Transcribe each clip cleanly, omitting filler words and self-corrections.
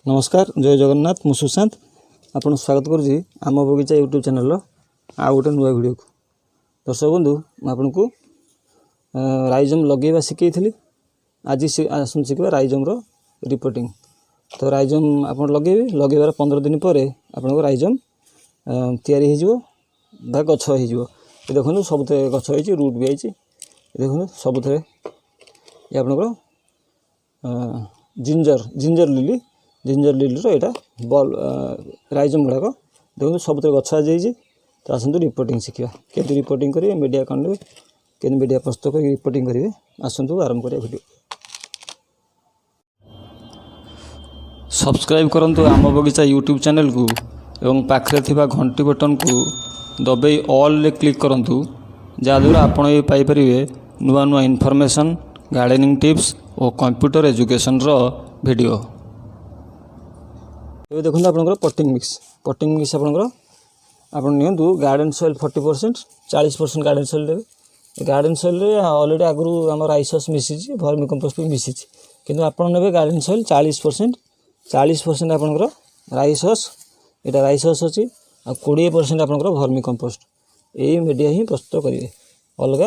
नमस्कार जय जगन्नाथ मु सुशांत आपन स्वागत करुँची आम बगीचा यूट्यूब चैनल आ गोटे नुआ वीडियो को दर्शक बंधु आपन को राइजम लगेवा शिखई आज शिखा राइजम रिपोर्टिंग। तो राइजम आप लगेबार 15 दिन पर आपन राइजम तैयारी हो गछ हो देखो सब गछ हो रूट भी आई देखो सब ये आप जिंजर लिली यहाँ बल राइजम गुड़ाक देखो सब गछ आज तो आसतु रिपोर्टिंग शिखा के रिपोर्टिंग करेंगे मीडिया करेंगे के मीडिया प्रस्तुत कर रिपोर्टिंग करेंगे आसतु आरंभ करिया वीडियो। सब्सक्राइब करंतु आम बगीचा यूट्यूब चैनल को एवं पाखरे थिबा घंटी बटन को दबाई ऑल रे क्लिक करंतु जहाँद्वारा आपण ये पाइपर नुआ नुआ इनफॉरमेशन गार्डनिंग टिप्स और कंप्यूटर एजुकेशन वीडियो। ये देखो आप पटिंग मिक्स आप नियंतु गार्डन सॉइल 40% 40% गार्डन सॉइल देवे। गार्डन सॉइल रे ऑलरेडी आगु आम राइसस मिसी भर्मी कंपोस्ट भी मिसी किंतु आपन नेबे गार्डन सॉइल 40% आपनकर राइसस एटा राइसस अछि आ 20% आपनकर भर्मी कंपोस्ट यही मीडिया ही प्रस्तुत करेंगे। अलग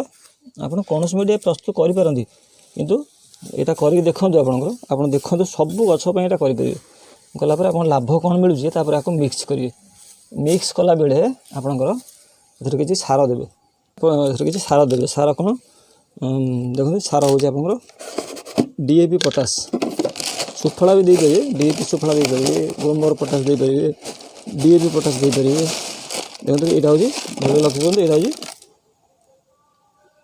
आपन कौन मीडिया प्रस्तुत करि पारंती किंतु एटा करी देखंतु आपन देखंतु सब गछ पय एटा करि परिबे कला पर आपन लाभ कौन मिलुची तापर आपको मिक्स करिए। मिक्स कला बेले आपनकर एथर किछि सार देबे सार कोन देखो सार हो आपनकर डीएपी पोटास सुफला भी दे पारे डीएपी सुफला दे पारे ग्रोमर पोटास दे पारे डीएपी पोटास दे पारे देखो एटा होजी भले लक्ष्य करंतु एटा होजी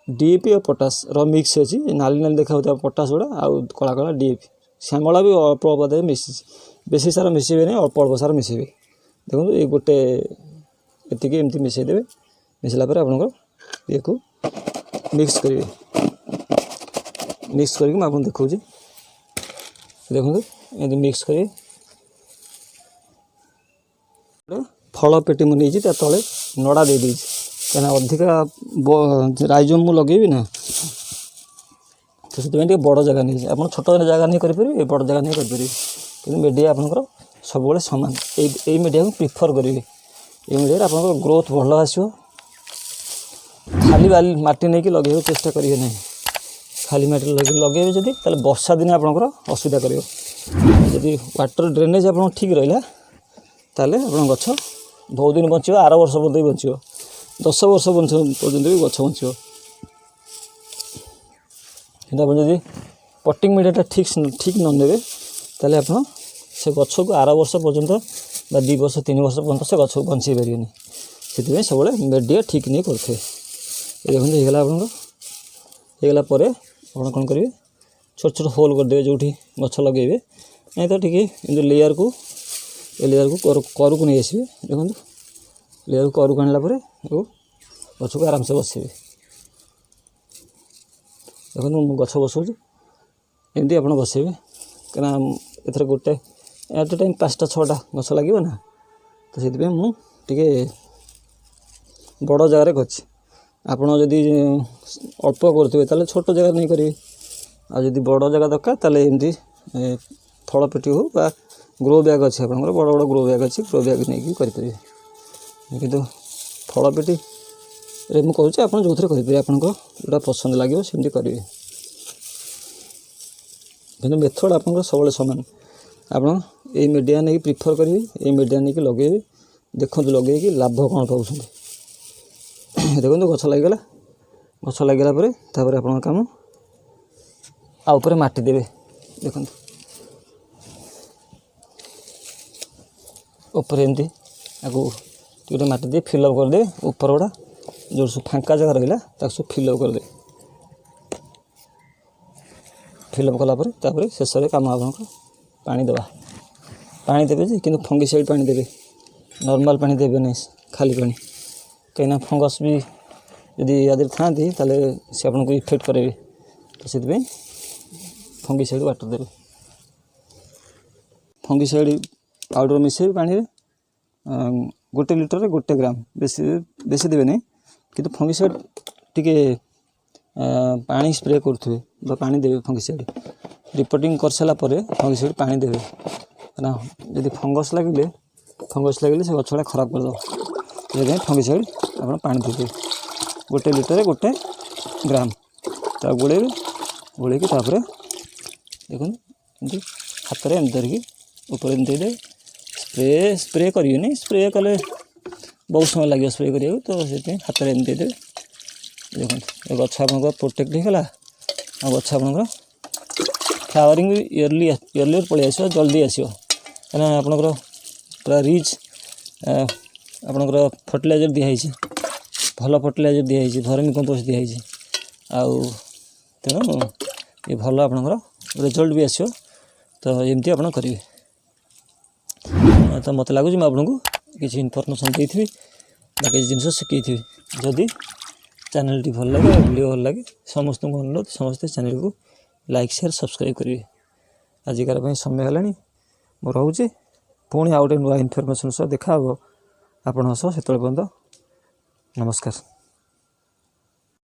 डीएपी और पोटास रो मिक्स अछि नाली नाली देखा होता पोटास गुड़ा आ कला कला डीएपी श्यामला भी अल्प अल्प मिसी बेसी सार मिसेबे नहीं अल्प अल्प सार मिसेबे देखो ये गोटे एतिके एमती मिसई देबे मिसला पर आपनकर ये को मिक्स करिवे मिक्स करके आपन देखौ छी देखो ये मिक्स करिवे फल पेटी मु नहीं तले नड़ा दे दी क्या अधिका राइजम मु लगेबी ना तो से बड़ जगह नहीं आप छोट जगह नहीं करेंगे बड़ जगह नहीं करेंगे कि मीडिया आपंकर सब सामान ये मीडिया को प्रिफर करेंगे ये मीडिया आप ग्रोथ भल आसो खाली बाली माटी नहीं लगे चेष्टा करेंगे ना खाली माटी लगे जदि ताले वर्षा दिन आपंकर असुविधा कर जदि वाटर ड्रेनेज आप ठीक रहा ताले आप गछ बहुत दिन बचो 8 वर्ष पर्यंत बचो 10 वर्ष पर्यंत भी गछ बचो कि आप जब पटिंग मीडिया ठीक न ने ताले आप से गछ को 8 वर्ष पर्यंत 2 वर्ष 3 वर्ष पर्यंत से गछ को बंचाई पारे से सब मीडिया ठीक नहीं करते देखते होगला कौन करेंगे छोट छोट होल करदे जो गछ लगे नहीं तो ठीक लेयर को करू को नहीं आसवे देखो लेयर को करू को आनला गछ को आराम से बसवे देखो गछ बसाऊँ एमती आप बसवे क्या एथर गोटे एट ए टाइम 5टा 6टा गछ लगे ना तो से मुझे बड़ जगार करछि आपड़ जदि अल्प करेंगे छोट जगह नहीं करेंगे आदि बड़ जगह दरकार ताले एमती फल पेटी हो बा ग्रो बैग अच्छे आप बड़ बड़ ग्रो बैग अच्छी ग्रो बैग नहीं करेंगे कि फल पेटी मुझे कहूँ आप जो थे करेंगे आपको जोटा पसंद लगे सेमती करेंगे कि मेथड आप सब सामान आप ये मीडिया नहीं प्रिफर करेंगे ये मीडिया नहीं लगे देखो लगे कि लाभ कौन पाँच देखो गछ लगे आप काम आउपर माटी देवे देखो ऊपर एमती गोटे माटी दे फिलअप करदे ऊपर गुड़ा जो सब फांका जगह रहा सब फिलअप करदे फिलअप कलापर शेष में कम आप पानी देवा पानी देवे कि फंगिसाइड पानी देवे नॉर्मल पानी देवे नहीं खाली पानी कहीं फंगस भी यदि आदि था से आपको इफेक्ट करेंगे तो से फंगिसाइड वाटर देवे फंगिसाइड पाउडर मिसे पानी गोटे लिटर रे 1 ग्राम बेसी देवे नहीं कि फंगिसाइड टी पानी स्प्रे करुवे पानी देवे फंगिसाइड रिपोर्टिंग कर सारा फंगिसाइड पानी देवे ना जदि फंगस लगे से गछड़ा खराब करदेव ये फंगिसाइड आप पानी देते 1 लिटर 1 ग्राम गोड़े गोड़े देखो हाथ में धरिकी ऊपर देदे स्प्रे करें स्प्रे कले बहुत समय लगे स्प्रे करा तो से हाथ में देदे देखो गछ आप प्रोटेक्ट होगा गछ आप फ्लावरिंग भी इयरली पलि आस जल्दी आसो कहीं आपंकर पूरा रिच आपंकर फर्टिलाइजर दिखाई भल फर्टिलाइजर दिखाई वर्मी कंपोस्ट दिखाई तेणु ये भल आपंकर रिजल्ट भी आसो तो एमती आप करेंगे तो मत लगुच आपको किसी इनफर्मेशन देथि किसी जिन शिखी जदि चैनल टी भल लगे वीडियो भल लगे समस्त अनुरोध समस्ते चैनल को लाइक शेयर सब्सक्राइब करेंगे आजिकार समय है मो रोचे पुणी आउ गोटे नुआ इनफर्मेशन सह देखा आप से पर्यंत नमस्कार।